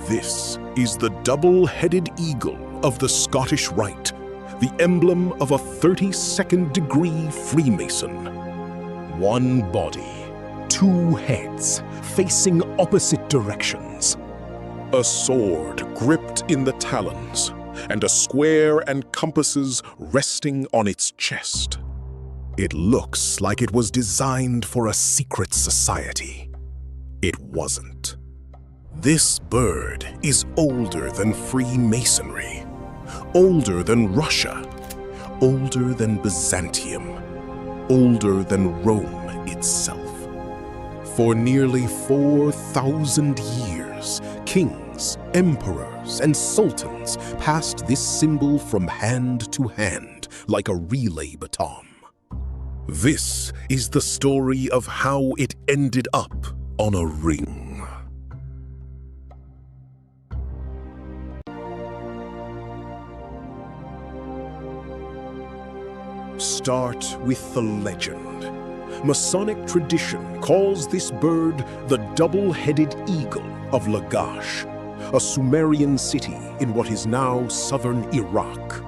This is the Double-Headed Eagle of the Scottish Rite, the emblem of a 32nd degree Freemason. One body, two heads, facing opposite directions. A sword gripped in the talons, and a square and compasses resting on its chest. It looks like it was designed for a secret society. It wasn't. This bird is older than Freemasonry, older than Russia, older than Byzantium, older than Rome itself. For nearly 4,000 years, kings, emperors, and sultans passed this symbol from hand to hand like a relay baton. This is the story of how it ended up on a ring. Start with the legend. Masonic tradition calls this bird the Double-Headed Eagle of Lagash, a Sumerian city in what is now southern Iraq.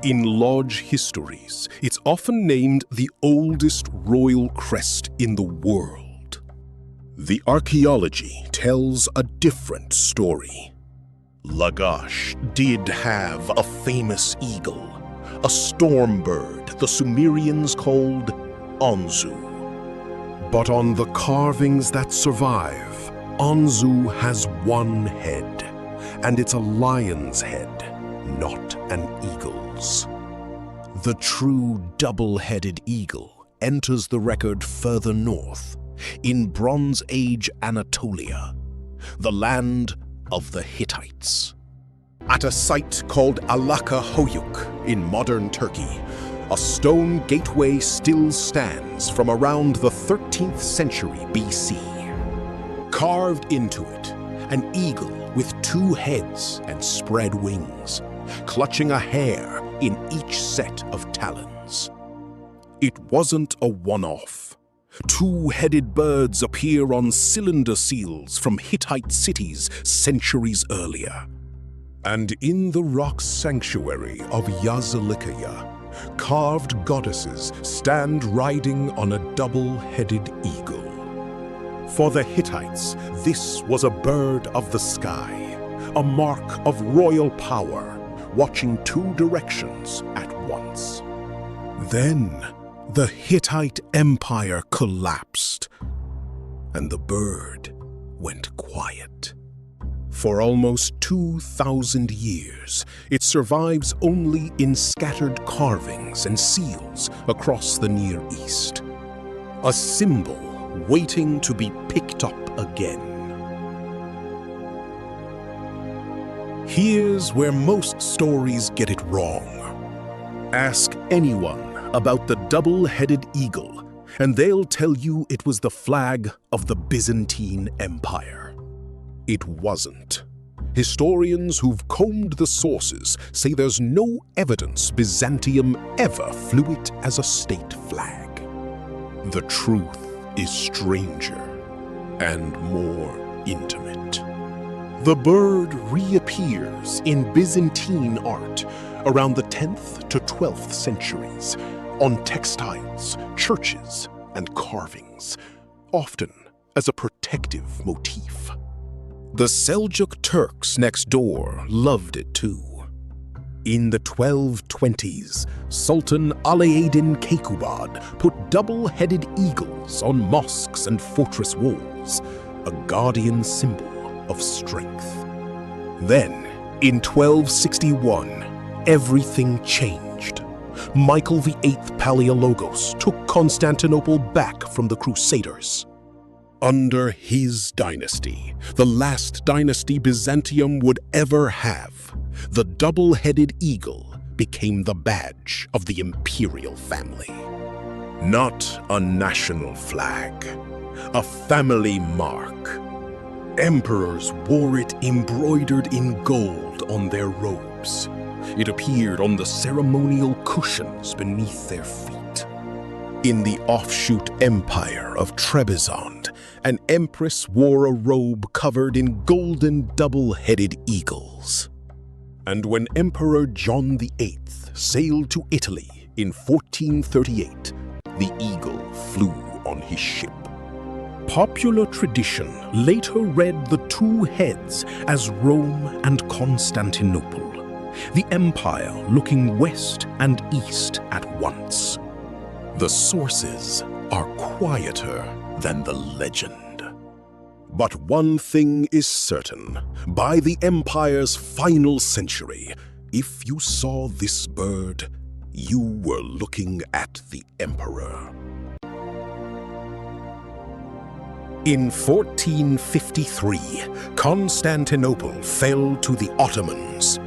In lodge histories, it's often named the oldest royal crest in the world. The archaeology tells a different story. Lagash did have a famous eagle, a storm bird the Sumerians called Anzu. But on the carvings that survive, Anzu has one head, and it's a lion's head, not an eagle's. The true double-headed eagle enters the record further north, in Bronze Age Anatolia, the land of the Hittites. At a site called Alaka Hoyuk in modern Turkey, a stone gateway still stands from around the 13th century BC. Carved into it, an eagle with two heads and spread wings, clutching a hare in each set of talons. It wasn't a one-off. Two-headed birds appear on cylinder seals from Hittite cities centuries earlier. And in the rock sanctuary of Yazilikaya, carved goddesses stand riding on a double-headed eagle. For the Hittites, this was a bird of the sky, a mark of royal power, watching two directions at once. Then, the Hittite Empire collapsed, and the bird went quiet. For almost 2,000 years, it survives only in scattered carvings and seals across the Near East. A symbol waiting to be picked up again. Here's where most stories get it wrong. Ask anyone about the double-headed eagle, and they'll tell you it was the flag of the Byzantine Empire. It wasn't. Historians who've combed the sources say there's no evidence Byzantium ever flew it as a state flag. The truth is stranger and more intimate. The bird reappears in Byzantine art around the 10th to 12th centuries, on textiles, churches, and carvings, often as a protective motif. The Seljuk Turks next door loved it too. In the 1220s, Sultan Alaaddin Keykubat put double-headed eagles on mosques and fortress walls, a guardian symbol of strength. Then, in 1261, everything changed. Michael VIII Palaiologos took Constantinople back from the Crusaders. Under his dynasty, the last dynasty Byzantium would ever have, the double-headed eagle became the badge of the imperial family. Not a national flag, a family mark. Emperors wore it embroidered in gold on their robes. It appeared on the ceremonial cushions beneath their feet. In the offshoot empire of Trebizond An empress wore a robe covered in golden double-headed eagles. And when Emperor John VIII sailed to Italy in 1438, the eagle flew on his ship. Popular tradition later read the two heads as Rome and Constantinople, the empire looking west and east at once. The sources are quieter than the legend. But one thing is certain: by the empire's final century, if you saw this bird, you were looking at the emperor. In 1453, Constantinople fell to the Ottomans.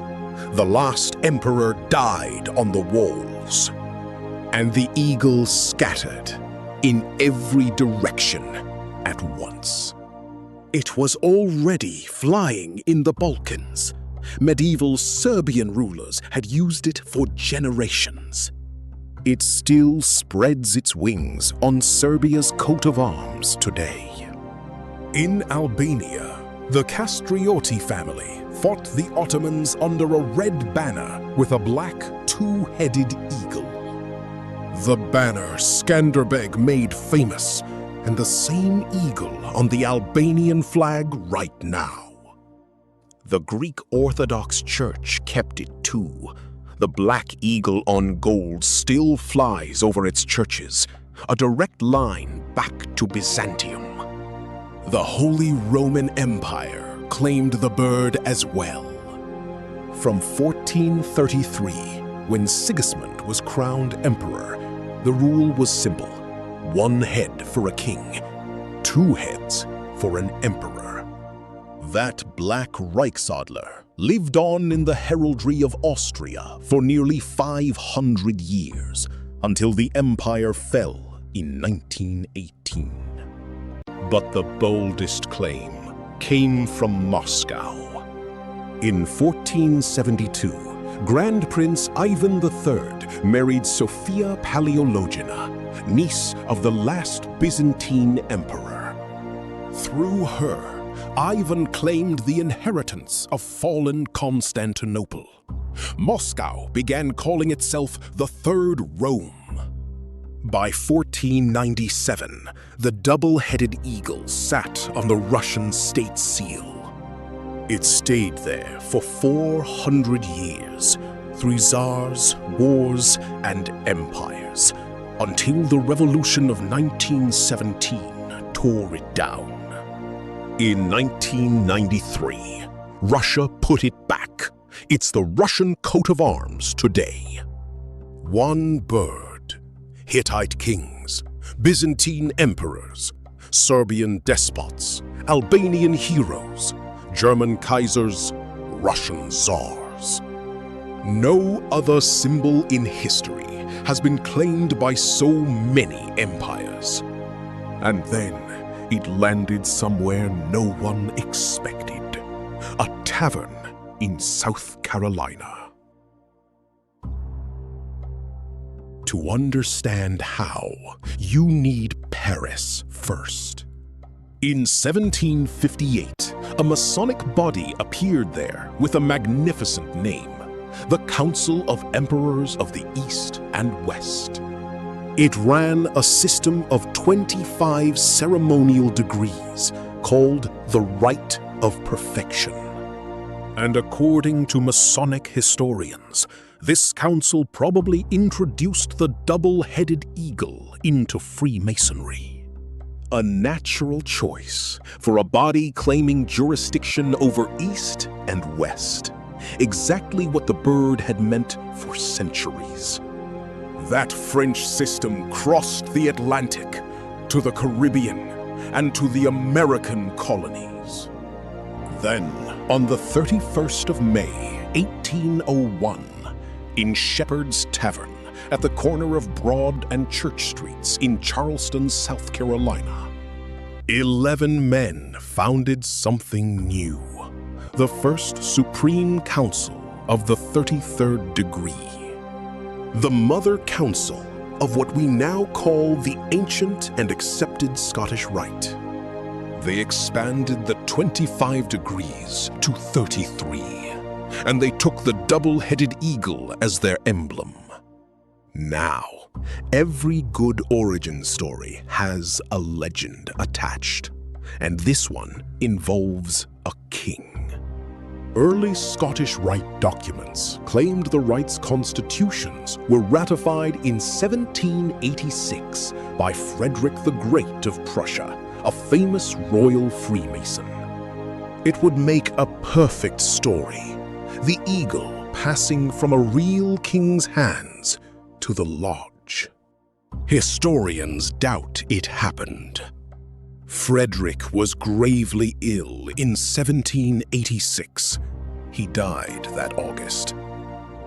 The last emperor died on the walls, and the eagles scattered in every direction at once. It was already flying in the Balkans. Medieval Serbian rulers had used it for generations. It still spreads its wings on Serbia's coat of arms today. In Albania, the Castrioti family fought the Ottomans under a red banner with a black two-headed eagle. The banner Skanderbeg made famous, and the same eagle on the Albanian flag right now. The Greek Orthodox Church kept it too. The black eagle on gold still flies over its churches, a direct line back to Byzantium. The Holy Roman Empire claimed the bird as well. From 1433, when Sigismund was crowned emperor, the rule was simple: one head for a king, two heads for an emperor. That black Reichsadler lived on in the heraldry of Austria for nearly 500 years, until the empire fell in 1918. But the boldest claim came from Moscow. In 1472, Grand Prince Ivan III married Sophia Paleologina, niece of the last Byzantine emperor. Through her, Ivan claimed the inheritance of fallen Constantinople. Moscow began calling itself the Third Rome. By 1497, the double-headed eagle sat on the Russian state seal. It stayed there for 400 years, through czars, wars, and empires, until the revolution of 1917 tore it down. In 1993, Russia put it back. It's the Russian coat of arms today. One bird. Hittite kings, Byzantine emperors, Serbian despots, Albanian heroes, German Kaisers, Russian czars. No other symbol in history has been claimed by so many empires. And then it landed somewhere no one expected: a tavern in South Carolina. To understand how, you need Paris first. In 1758, a Masonic body appeared there with a magnificent name: the Council of Emperors of the East and West. It ran a system of 25 ceremonial degrees called the Rite of Perfection. And according to Masonic historians, this council probably introduced the double-headed eagle into Freemasonry. A natural choice for a body claiming jurisdiction over East and West. Exactly what the bird had meant for centuries. That French system crossed the Atlantic to the Caribbean and to the American colonies. Then, on the 31st of May, 1801, in Shepherd's Tavern, at the corner of Broad and Church Streets in Charleston, South Carolina, 11 men founded something new: the First Supreme Council of the 33rd degree. The Mother Council of what we now call the ancient and accepted Scottish Rite. They expanded the 25 degrees to 33, and they took the double-headed eagle as their emblem. Now, every good origin story has a legend attached, and this one involves a king. Early Scottish Rite documents claimed the Rite's constitutions were ratified in 1786 by Frederick the Great of Prussia, a famous royal Freemason. It would make a perfect story, the eagle passing from a real king's hands to the lodge. Historians doubt it happened. Frederick was gravely ill in 1786. He died that August.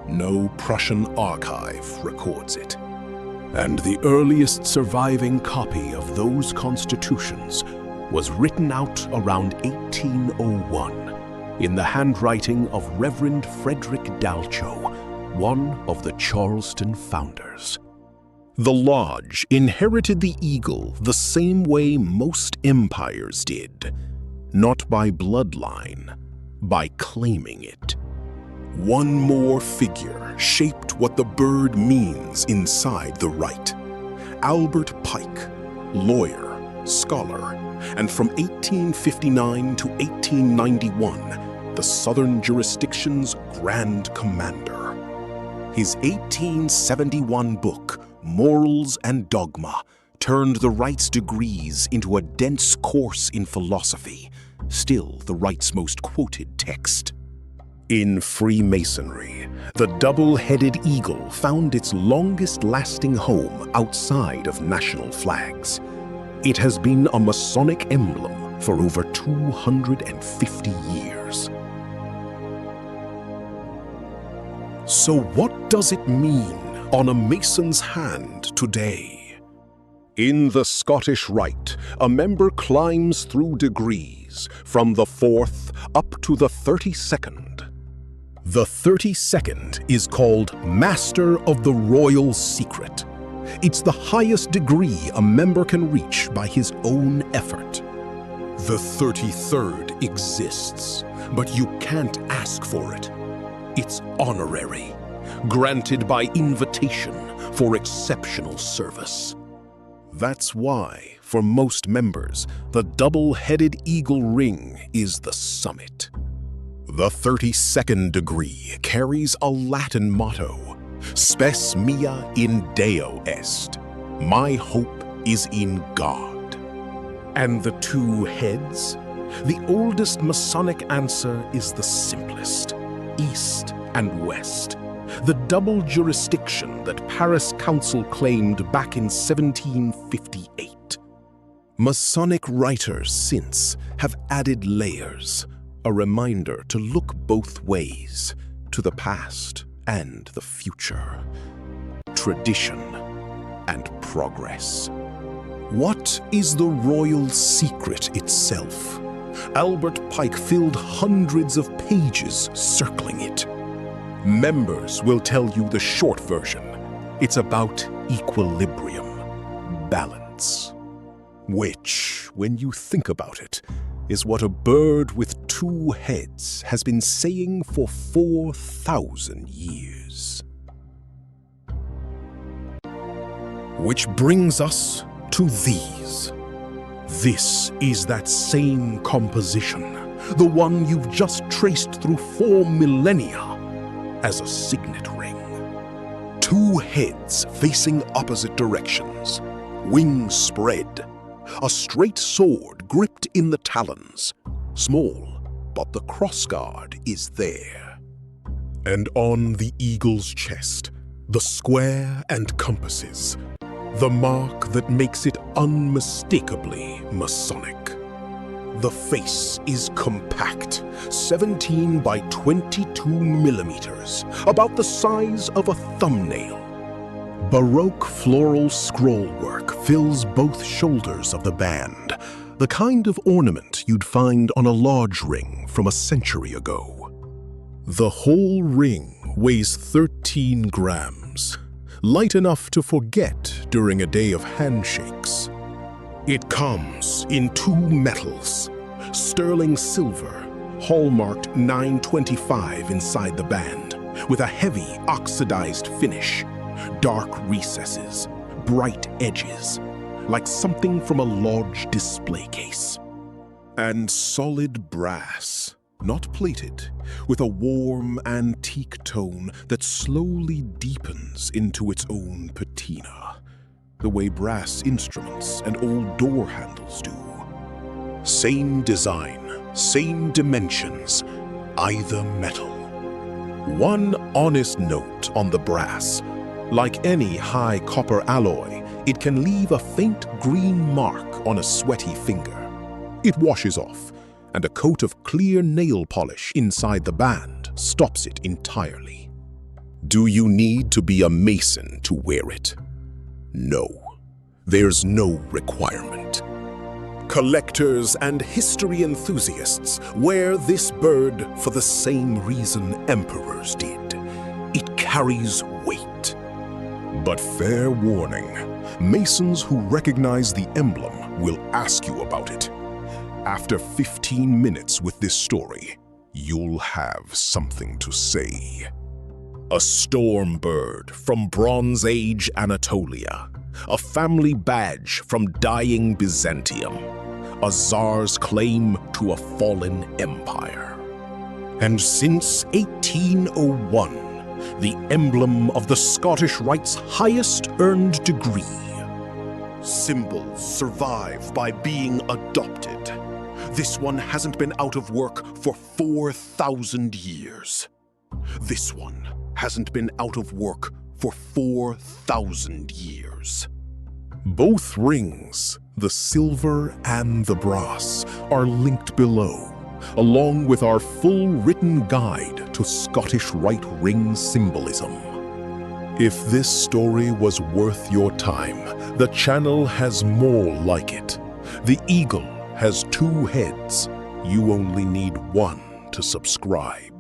No Prussian archive records it. And the earliest surviving copy of those constitutions was written out around 1801 in the handwriting of Reverend Frederick Dalcho, one of the Charleston founders. The lodge inherited the eagle the same way most empires did, not by bloodline, by claiming it. One more figure shaped what the bird means inside the Rite. Albert Pike, lawyer, scholar, and from 1859 to 1891, the Southern Jurisdiction's Grand Commander. His 1871 book, Morals and Dogma, turned the Rite's degrees into a dense course in philosophy, still the Rite's most quoted text. In Freemasonry, the double-headed eagle found its longest-lasting home outside of national flags. It has been a Masonic emblem for over 250 years. So what does it mean on a Mason's hand today? In the Scottish Rite, a member climbs through degrees from the 4th up to the 32nd. The 32nd is called Master of the Royal Secret. It's the highest degree a member can reach by his own effort. The 33rd exists, but you can't ask for it. It's honorary, granted by invitation for exceptional service. That's why, for most members, the double-headed eagle ring is the summit. The 32nd degree carries a Latin motto, Spes mea in Deo est, my hope is in God. And the two heads? The oldest Masonic answer is the simplest, East and West. The double jurisdiction that Paris Council claimed back in 1758. Masonic writers since have added layers, a reminder to look both ways, to the past and the future. Tradition and progress. What is the royal secret itself? Albert Pike filled hundreds of pages circling it. Members will tell you the short version. It's about equilibrium, balance. Which, when you think about it, is what a bird with two heads has been saying for 4,000 years. Which brings us to these. This is that same composition, the one you've just traced through 4 millennia as a signet ring. Two heads facing opposite directions, wings spread, a straight sword gripped in the talons, small, but the crossguard is there. And on the eagle's chest, the square and compasses, the mark that makes it unmistakably Masonic. The face is compact, 17 by 22 millimeters, about the size of a thumbnail. Baroque floral scrollwork fills both shoulders of the band, the kind of ornament you'd find on a lodge ring from a century ago. The whole ring weighs 13 grams, light enough to forget during a day of handshakes. It comes in two metals, sterling silver, hallmarked 925 inside the band, with a heavy oxidized finish, dark recesses, bright edges, like something from a lodge display case. And solid brass, not plated, with a warm antique tone that slowly deepens into its own patina, the way brass instruments and old door handles do. Same design, same dimensions, either metal. One honest note on the brass: like any high copper alloy, it can leave a faint green mark on a sweaty finger. It washes off, and a coat of clear nail polish inside the band stops it entirely. Do you need to be a Mason to wear it? No, there's no requirement. Collectors and history enthusiasts wear this bird for the same reason emperors did. It carries weight. But fair warning, Masons who recognize the emblem will ask you about it. After 15 minutes with this story, you'll have something to say. A storm bird from Bronze Age Anatolia, a family badge from dying Byzantium, a czar's claim to a fallen empire. And since 1801, the emblem of the Scottish Rite's highest earned degree. Symbols survive by being adopted. This one hasn't been out of work for 4,000 years. This one hasn't been out of work for 4,000 years. Both rings, the silver and the brass, are linked below, along with our full written guide to Scottish Rite ring symbolism. If this story was worth your time, the channel has more like it. The eagle has 2 heads. You only need 1 to subscribe.